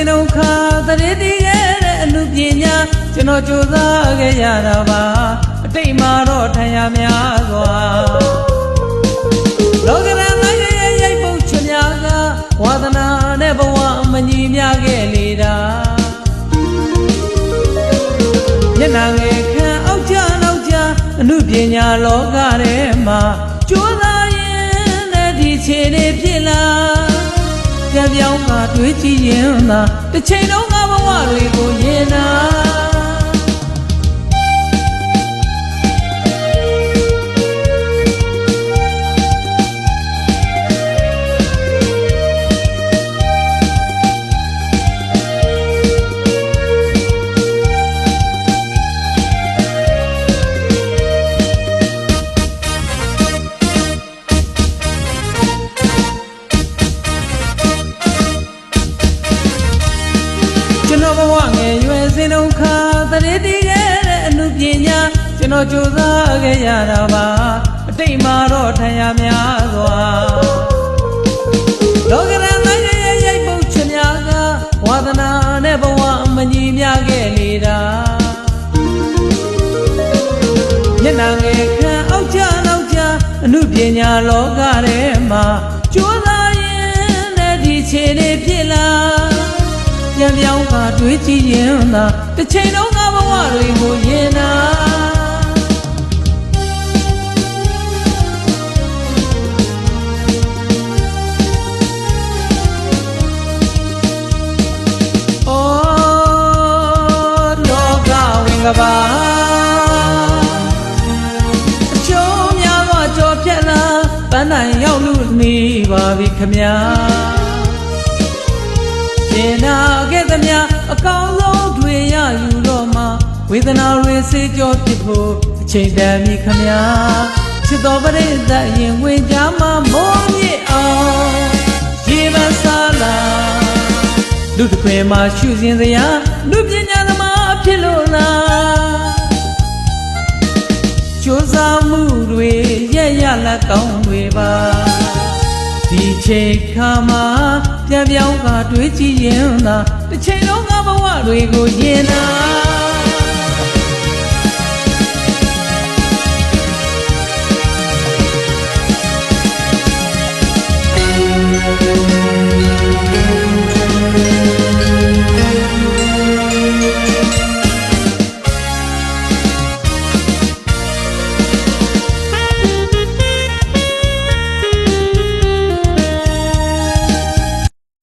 စဉ်ဒုက္ခတရေတည်ခဲ့တဲ့အမှုပညာကျွန်တော်ကြိုးစားခဲ့ရတာပါအတိတ်မှာတော့ထံရများစွာလောကရန်လိုက်ရဲ့ရိုက်ပုတ်ချွများကဝါသနာနဲ့ဘဝမညီမျှခဲ့လေတာမျက်နှာငယ်ခံအောက်ကြနောက်ကြအမှုပညာလောကထဲမှာကြိုးစားရင်နဲ့ဒီခြေတွေဖြစ်လာပြန်ပြောင်းကတွေးကြည့်ရင်သာတစ်ချိန်လုံးကဘဝတွေကိုရင်နာကျွန်တော်ဘဝငယ်ရွယ်စဉ်ဒုက္ခတရေတည်ခဲ့တဲ့အမှုပညာကျွန်တော်ကြိုးစားခဲ့ရတာပါအတိတ်မှာတော့ထံရများစွာလောကရန်လိုက်ရဲ့ရိုက်ပုတ်ချများကဝါသနာနဲ့ဘဝမညီမျှခဲ့လေတာမျက်နှာငယ်ခံအောက်ကြနောက်ကြအမှုပညာလောကထဲမှာကြိုးစားရင်နဲ့ဒီခြေတွေဖြစ်လာပြန်ပြောင်းကတွေးကြည့်ရင်သာတစ်ချိန်လုံးကဘဝတွေကိုရင်နာလောကဝင်ကပါအချိုးများကကြော်ဖြတ်လာပန်းတိုင်ရောက်လို့နေပါပြီခမညာရှင်နာခဲ့သမျှအကောင်းဆုံးတွေရယူတော့မှဝေဒနာတွေစေကြောဖြစ်ဖို့အချိန်တန်ပြီခမညာချစ်တော်ပရိသတ်ရင်ဝင်ကြမှာမိုးမြစ်အောင်ရေပန်းစားလာလူတစ်ခွင်မှာရှုစဉ်စရာလူပညာသမားဖြစ်လို့လားကြိုးစားမှုတွေရဲ့ရလက်ကောင်းတွေပါဒီချိန်ခါမှာပြန်ပြောင်းကတွေးကြည့်ရင်သာတစ်ချိန်လုံးကဘဝတွေကိုရင်နာ